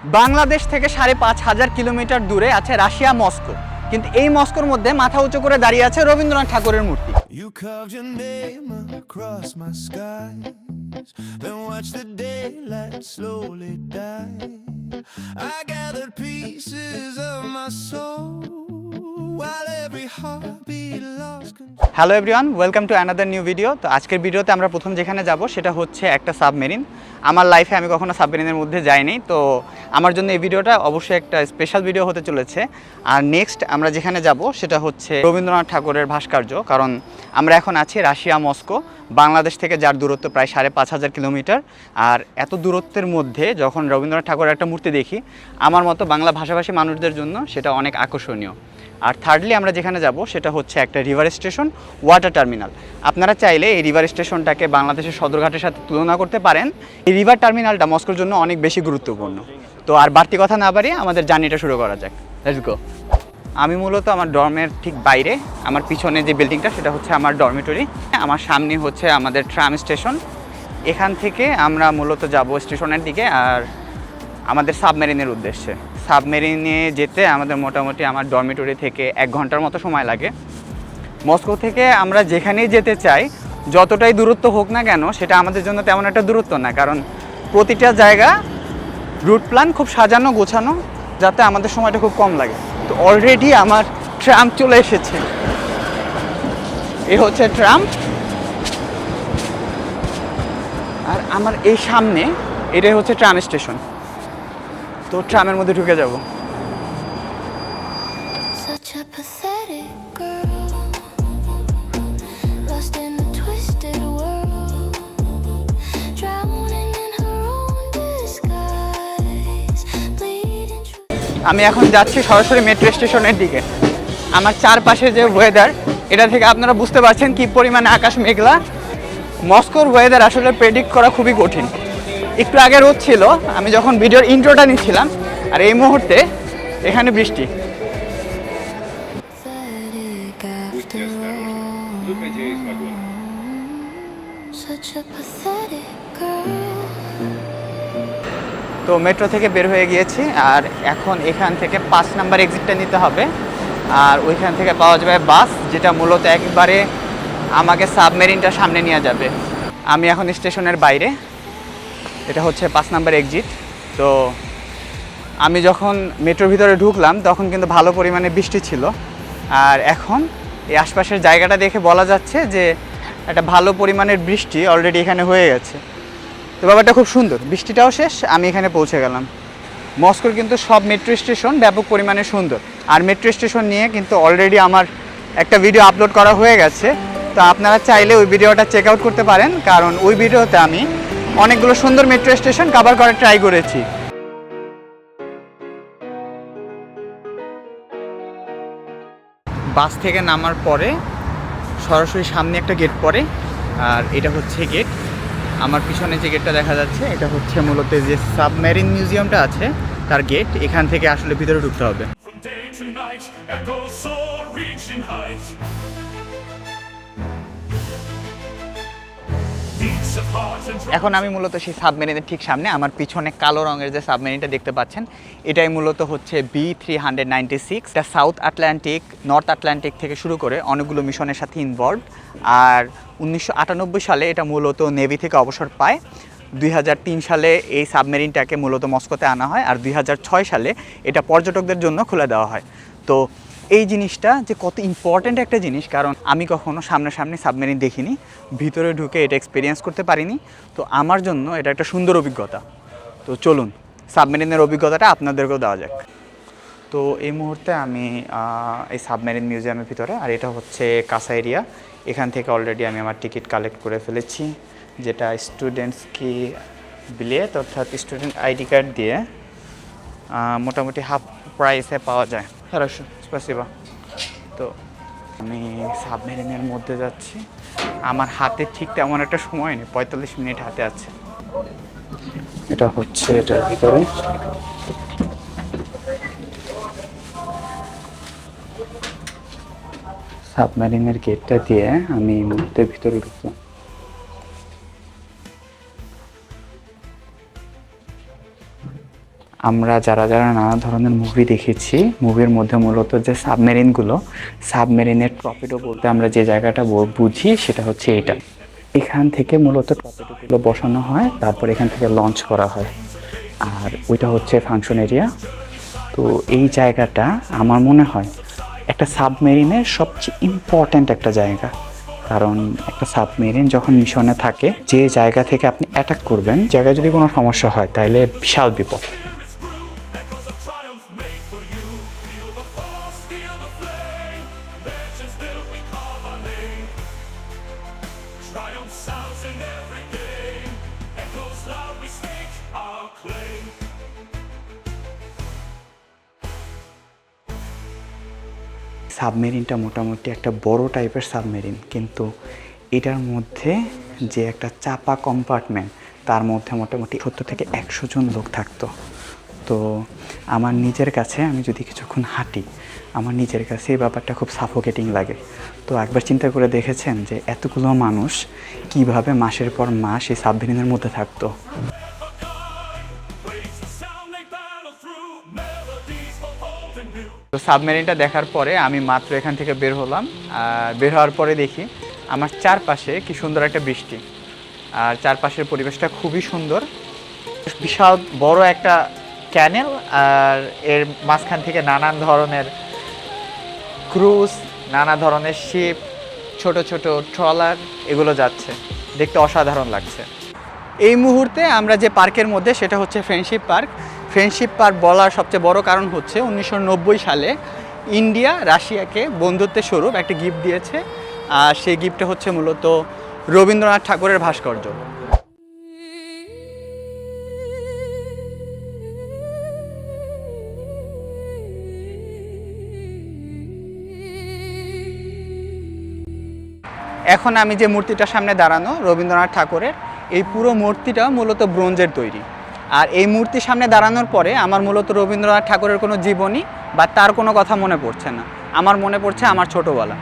বাংলাদেশ থেকে ৫,৫০০ কিলোমিটার দূরে আছে রাশিয়া মস্কো, কিন্তু এই মস্কোর মধ্যে মাথা উঁচু করে দাঁড়িয়ে আছে রবীন্দ্রনাথ ঠাকুরের মূর্তি। You carved your name across my skies, then watch the daylight slowly die. I gathered pieces of my soul while every heartbeat lost control. Hello everyone, welcome to another new video. তো আজকের ভিডিওতে আমরা প্রথম যেখানে যাব সেটা হচ্ছে একটা সাবমেরিন। আমার লাইফে আমি কখনো সাবমেরিনের মধ্যে যাইনি, তো আমার জন্য এই ভিডিওটা অবশ্যই একটা স্পেশাল ভিডিও হতে চলেছে। আর নেক্সট আমরা যেখানে যাব সেটা হচ্ছে রবীন্দ্রনাথ ঠাকুরের ভাস্কর্য, কারণ আমরা এখন আছি রাশিয়া মস্কো, বাংলাদেশ থেকে যার দূরত্ব প্রায় ৫,৫০০ কিলোমিটার। আর এত দূরত্বের মধ্যে যখন রবীন্দ্রনাথ ঠাকুরের একটা মূর্তি দেখি, আমার মতো বাংলা ভাষাভাষী মানুষদের জন্য সেটা অনেক আকর্ষণীয়। আর থার্ডলি আমরা যেখানে যাব সেটা হচ্ছে একটা রিভার স্টেশন, ওয়াটার টার্মিনাল। আপনারা চাইলে এই রিভার স্টেশনটাকে বাংলাদেশের সদরঘাটের সাথে তুলনা করতে পারেন। এই রিভার টার্মিনালটা মস্কোর জন্য অনেক বেশি গুরুত্বপূর্ণ। তো আর বাড়তি কথা না বাড়িয়ে আমাদের জার্নিটা শুরু করা যাক। Let's go. আমি মূলত আমার ডর্মের ঠিক বাইরে, আমার পিছনে যে বিল্ডিংটা সেটা হচ্ছে আমার ডরমিটরি। আমার সামনে হচ্ছে আমাদের ট্রাম স্টেশন। এখান থেকে আমরা মূলত যাব স্টেশনের দিকে আর আমাদের সাবমেরিনের উদ্দেশ্যে। সাবমেরিনে যেতে আমাদের মোটামুটি আমার ডরমিটরি থেকে 1 ঘন্টার মতো সময় লাগে। মস্কো থেকে আমরা যেখানেই যেতে চাই, যতটাই দূরত্ব হোক না কেন, সেটা আমাদের জন্য তেমন একটা দূরত্ব না, কারণ প্রতিটা জায়গা রুট প্ল্যান খুব সাজানো গোছানো, যাতে আমাদের সময়টা খুব কম লাগে। তো অলরেডি আমার ট্রাম চলে এসেছে। এ হচ্ছে ট্রাম, আর আমার এই সামনে এটাই হচ্ছে ট্রাম স্টেশন। তো ট্রামের মধ্যে ঢুকে যাব। Such a pathetic girl, lost in a twisted world, drowning in her own disguise, bleeding. আমি এখন যাচ্ছি সরাসরি মেট্রো স্টেশনের দিকে। আমার চারপাশে যে ওয়েদার, এটা থেকে আপনারা বুঝতে পারছেন কি পরিমাণে আকাশ মেঘলা। মস্কোর ওয়েদার আসলে প্রেডিক্ট করা খুবই কঠিন। একটু আগে রোদ ছিল আমি যখন ভিডিওর ইন্ট্রোটা নিচ্ছিলাম, আর এই মুহূর্তে এখানে বৃষ্টি। Pathetic after all. Such a pathetic girl. তো মেট্রো থেকে বের হয়ে গিয়েছি, আর এখন এখান থেকে 5 নাম্বার এক্সিটটা নিতে হবে। আর ওইখান থেকে পাওয়া যাবে বাস, যেটা মূলত একবারে আমাকে সাবমেরিনটা সামনে নিয়ে যাবে। আমি এখন স্টেশনের বাইরে, এটা হচ্ছে 5 নাম্বার এক্সিট। তো আমি যখন মেট্রোর ভিতরে ঢুকলাম তখন কিন্তু ভালো পরিমাণে বৃষ্টি ছিল, আর এখন এই আশপাশের জায়গাটা দেখে বলা যাচ্ছে যে একটা ভালো পরিমাণের বৃষ্টি অলরেডি এখানে হয়ে গেছে। তো ব্যাপারটা খুব সুন্দর, বৃষ্টিটাও শেষ, আমি এখানে পৌঁছে গেলাম। মস্কোর কিন্তু সব মেট্রো স্টেশন ব্যাপক পরিমাণে সুন্দর, আর মেট্রো স্টেশন নিয়ে কিন্তু অলরেডি আমার একটা ভিডিও আপলোড করা হয়ে গেছে। তো আপনারা চাইলে ওই ভিডিওটা চেক আউট করতে পারেন, কারণ ওই ভিডিওতে আমি অনেকগুলো সুন্দর মেট্রো স্টেশন কভার করার ট্রাই করেছি। বাস থেকে নামার পরে সরাসরি সামনে একটা গেট পড়ে, আর এটা হচ্ছে গেট। আমার পিছনে যে গেটটা দেখা যাচ্ছে এটা হচ্ছে মূলত যে সাবমেরিন মিউজিয়ামটা আছে তার গেট। এখান থেকে আসলে ভিতরে ঢুকতে হবে। From day to night, echoes soar, reaching heights. Deeds of heart and এখন আমি মূলত সেই সাবমেরিনের ঠিক সামনে, আমার পিছনে কালো রঙের যে সাবমেরিনটা দেখতে পাচ্ছেন, এটাই মূলত হচ্ছে B396। এটা সাউথ আটলান্টিক, নর্থ আটলান্টিক থেকে শুরু করে অনেকগুলো মিশনের সাথে ইনভলভ। আর 1998 সালে এটা মূলত নেভি থেকে অবসর পায়। 2003 সালে এই সাবমেরিনটাকে মূলত মস্কোতে আনা হয়, আর 2006 সালে এটা পর্যটকদের জন্য খুলে দেওয়া হয়। তো এই জিনিসটা যে কত ইম্পর্ট্যান্ট একটা জিনিস, কারণ আমি কখনো সামনাসামনি সাবমেরিন দেখিনি, ভিতরে ঢুকে এটা এক্সপিরিয়েন্স করতে পারিনি। তো আমার জন্য এটা একটা সুন্দর অভিজ্ঞতা। তো চলুন সাবমেরিনের অভিজ্ঞতাটা আপনাদেরকেও দেওয়া যাক। তো এই মুহূর্তে আমি এই সাবমেরিন মিউজিয়ামের ভিতরে, আর এটা হচ্ছে কাঁসা এরিয়া। এখান থেকে অলরেডি আমি আমার টিকিট কালেক্ট করে ফেলেছি, যেটা স্টুডেন্টস কি বিলিয়েত, অর্থাৎ স্টুডেন্ট আইডি কার্ড দিয়ে মোটামুটি হাফ প্রাইসে পাওয়া যায়। হ্যাঁ স্পেসিবা। তো আমি সাবমেরিনের মধ্যে যাচ্ছি, আমার হাতে ঠিক তেমন একটা সময় নেই, 45 মিনিট হাতে আছে। এটা হচ্ছে এটার ভিতরে। সাবমেরিনের গেটটা দিয়ে আমি এই মুহূর্তে ভিতরে ঢুকলাম। আমরা যারা যারা নানা ধরনের মুভি দেখেছি, মুভির মধ্যে মূলত যে সাবমেরিনগুলো, সাবমেরিনের টর্পেডো বলতে আমরা যে জায়গাটা বুঝি সেটা হচ্ছে এটা। এখান থেকে মূলত টর্পেডোগুলো বসানো হয়, তারপর এখান থেকে লঞ্চ করা হয়, আর ওইটা হচ্ছে ফাংশন এরিয়া। তো এই জায়গাটা আমার মনে হয় একটা সাবমেরিনের সবচেয়ে ইম্পর্ট্যান্ট একটা জায়গা, কারণ একটা সাবমেরিন যখন মিশনে থাকে, যে জায়গা থেকে আপনি অ্যাটাক করবেন, জায়গায় যদি কোনো সমস্যা হয় তাহলে বিশাল বিপদ। Echoes of triumph made for you. Feel the force, feel the flame. Legends built, we carve our name. Triumph sounds in every game. Echoes loud, we stake our claim. সাবমেরিনটা মোটামুটি একটা বড় টাইপের সাবমেরিন, কিন্তু এটার মধ্যে যে একটা চাপা কম্পার্টমেন্ট, তার মধ্যে মোটামুটি 70 থেকে 100 জন লোক থাকতো। তো আমার নিজের কাছে, আমি যদি কিছুক্ষণ হাঁটি, আমার নিজের কাছে এই ব্যাপারটা খুব সাফোকেটিং লাগে। তো একবার চিন্তা করে দেখেছেন যে এতগুলো মানুষ কিভাবে মাসের পর মাস এই সাবমেরিনের মধ্যে থাকতো। Waves the sound they battle through. Melodies both old and new. তো সাবমেরিনটা দেখার পরে আমি মাত্র এখান থেকে বের হলাম, আর বের হওয়ার পরে দেখি আমার চারপাশে কি সুন্দর একটা বৃষ্টি, আর চারপাশের পরিবেশটা খুবই সুন্দর। বিশাল বড় একটা ক্যানেল, আর এর মাঝখান থেকে নানান ধরনের ক্রুজ, নানা ধরনের শিপ, ছোট ছোট ট্রলার, এগুলো যাচ্ছে, দেখতে অসাধারণ লাগছে। এই মুহূর্তে আমরা যে পার্কের মধ্যে, সেটা হচ্ছে ফ্রেন্ডশিপ পার্ক। ফ্রেন্ডশিপ পার্ক বলার সবচেয়ে বড় কারণ হচ্ছে 1990 সালে ইন্ডিয়া রাশিয়াকে বন্ধুত্বের স্বরূপ একটা গিফট দিয়েছে, আর সেই গিফটটা হচ্ছে মূলত রবীন্দ্রনাথ ঠাকুরের ভাস্কর্য। এখন আমি যে মূর্তিটার সামনে দাঁড়ানো, রবীন্দ্রনাথ ঠাকুরের, এই পুরো মূর্তিটা মূলত ব্রোঞ্জের তৈরি। আর এই মূর্তির সামনে দাঁড়ানোর পরে আমার মূলত রবীন্দ্রনাথ ঠাকুরের কোনো জীবনী বা তার কোনো কথা মনে পড়ছে না, আমার মনে পড়ছে আমার ছোটোবেলা।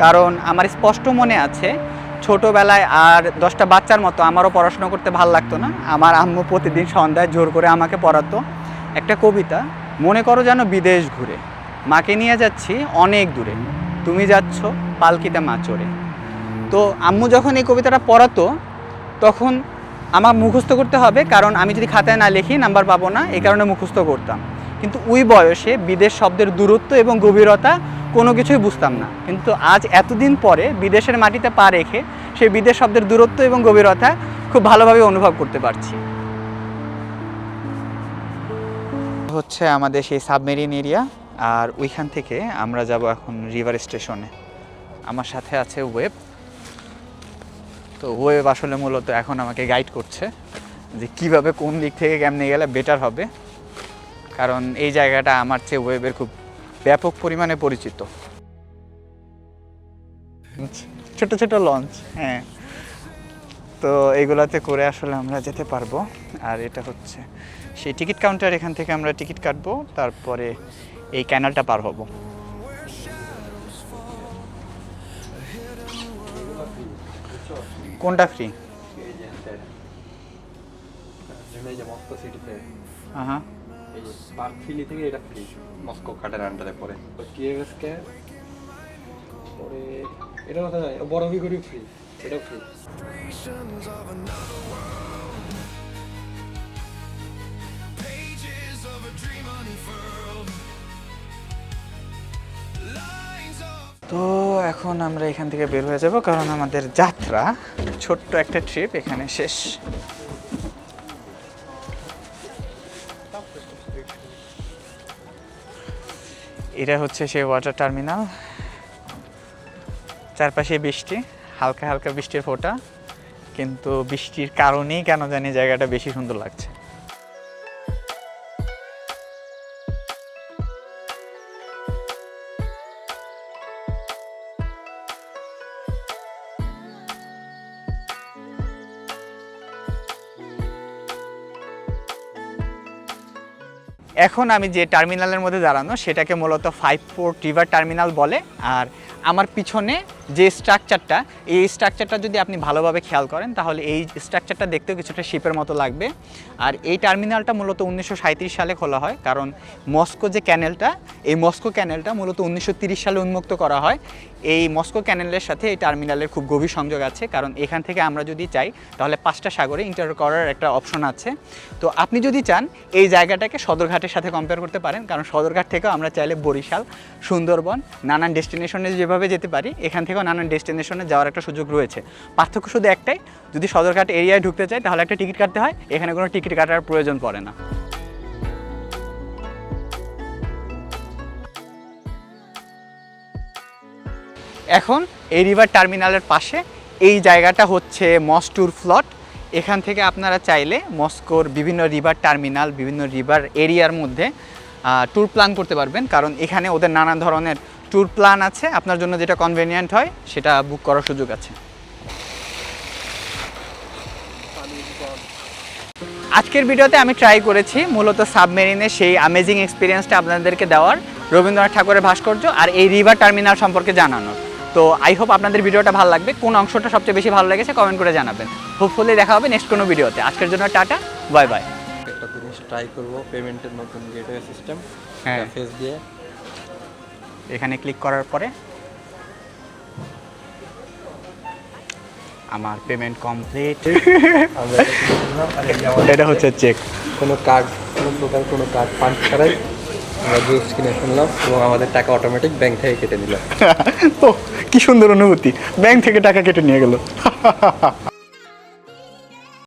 কারণ আমার স্পষ্ট মনে আছে ছোটোবেলায় আর 10টা বাচ্চার মতো আমারও পড়াশোনা করতে ভালো লাগতো না। আমার আম্মু প্রতিদিন সন্ধ্যায় জোর করে আমাকে পড়াতো একটা কবিতা, মনে করো যেন বিদেশ ঘুরে, মাকে নিয়ে যাচ্ছি অনেক দূরে, তুমি যাচ্ছ পালকিতে মা চড়ে। তো আম্মু যখন এই কবিতাটা পড়াতো তখন আমার মুখস্থ করতে হবে, কারণ আমি যদি খাতায় না লিখি নাম্বার পাবো না, এই কারণে মুখস্থ করতাম। কিন্তু ওই বয়সে বিদেশ শব্দের দূরত্ব এবং গভীরতা কোনো কিছুই বুঝতাম না, কিন্তু আজ এতদিন পরে বিদেশের মাটিতে পা রেখে সেই বিদেশ শব্দের দূরত্ব এবং গভীরতা খুব ভালোভাবে অনুভব করতে পারছি। হচ্ছে আমাদের সেই সাবমেরিন এরিয়া, আর ওইখান থেকে আমরা যাব এখন রিভার স্টেশনে। আমার সাথে আছে ওয়েব। তো ওয়েব আসলে মূলত এখন আমাকে গাইড করছে যে কিভাবে কোন দিক থেকে কেমনে গেলে বেটার হবে, কারণ এই জায়গাটা আমার চেয়ে ওয়েবের খুব ব্যাপক পরিমাণে পরিচিত। ছোট ছোট লঞ্চ, হ্যাঁ, তো এইগুলাতে করে আসলে আমরা যেতে পারবো। আর এটা হচ্ছে সেই টিকিট কাউন্টার, এখান থেকে আমরা টিকিট কাটবো, তারপরে এই ক্যানালটা পার হব। কোনটা ফ্রি? হ্যাঁ, এই পার্ক ফিলি থেকে এটা ফ্রি, মস্কো কার্ডের আন্ডারে পড়ে। তো কিএভএসকে পরে এটা কথা নয়, বড় ভিগরি ফ্রি, এটাও free. Visions of another world, pages of a dream unfurled, lines of তো এখন আমরা এখান থেকে বের হয়ে যাব, কারণ আমাদের যাত্রা, ছোট্ট একটা ট্রিপ এখানে শেষ। এটা হচ্ছে সেই ওয়াটার টার্মিনাল, চারপাশে বৃষ্টি, হালকা হালকা বৃষ্টির ফোঁটা, কিন্তু বৃষ্টির কারণেই কেন জানি জায়গাটা বেশি সুন্দর লাগছে। এখন আমি যে টার্মিনালের মধ্যে দাঁড়ানো, সেটাকে মূলত 5 পোর্ট রিভার টার্মিনাল বলে। আর আমার পিছনে যে স্ট্রাকচারটা, এই স্ট্রাকচারটা যদি আপনি ভালোভাবে খেয়াল করেন তাহলে এই স্ট্রাকচারটা দেখতেও কিছুটা শিপের মতো লাগবে। আর এই টার্মিনালটা মূলত 1937 সালে খোলা হয়, কারণ মস্কো যে ক্যানেলটা, এই মস্কো ক্যানেলটা মূলত 1930 সালে উন্মুক্ত করা হয়। এই মস্কো ক্যানেলের সাথে এই টার্মিনালের খুব গভীর সংযোগ আছে, কারণ এখান থেকে আমরা যদি চাই তাহলে 5টা সাগরে ইন্টার করার একটা অপশন আছে। তো আপনি যদি চান এই জায়গাটাকে সদরঘাটের সাথে কম্পেয়ার করতে পারেন, কারণ সদরঘাট থেকেও আমরা চাইলে বরিশাল, সুন্দরবন, নানান ডেস্টিনেশনে যেভাবে যেতে পারি, এখান থেকেও নানান ডেস্টিনেশনে যাওয়ার একটা সুযোগ রয়েছে। পার্থক্য শুধু একটাই, যদি সদরঘাট এরিয়ায় ঢুকতে চাই তাহলে একটা টিকিট কাটতে হয়, এখানে কোনো টিকিট কাটার প্রয়োজন পড়ে না। এখন এই রিভার টার্মিনালের পাশে এই জায়গাটা হচ্ছে মস্টুর ফ্লট। এখান থেকে আপনারা চাইলে মস্কোর বিভিন্ন রিভার টার্মিনাল, বিভিন্ন রিভার এরিয়ার মধ্যে ট্যুর প্ল্যান করতে পারবেন, কারণ এখানে ওদের নানান ধরনের ট্যুর প্ল্যান আছে। আপনার জন্য যেটা কনভেনিয়েন্ট হয় সেটা বুক করার সুযোগ আছে। আজকের ভিডিওতে আমি ট্রাই করেছি মূলত সাবমেরিনের সেই অ্যামেজিং এক্সপিরিয়েন্সটা আপনাদেরকে দেওয়ার, রবীন্দ্রনাথ ঠাকুরের ভাস্কর্য আর এই রিভার টার্মিনাল সম্পর্কে জানানোর। তো আই হোপ আপনাদের ভিডিওটা ভালো লাগবে। কোন অংশটা সবচেয়ে বেশি ভালো লেগেছে কমেন্ট করে জানাবেন। হোপফুলি দেখা হবে নেক্সট কোনো ভিডিওতে। আজকের জন্য টাটা, বাই বাই। একটা জিনিস ট্রাই করবো, পেমেন্টের নতুন গেটওয়ে সিস্টেম। হ্যাঁ, ফেস দিয়ে এখানে ক্লিক করার পরে আমার পেমেন্ট কমপ্লিট। আমরা এটা কি করলাম, আর এই যে আমাদের এটা হচ্ছে চেক। কোনো কার্ড, কোনো প্রকার কোনো কার্ড পাঞ্চ ছাড়াই আমরা গিফট কিনে ফেললাম এবং আমাদের টাকা অটোমেটিক ব্যাংক থেকে কেটে নিল। ও কি সুন্দর অনুভূতি, ব্যাংক থেকে টাকা কেটে নিয়ে গেল।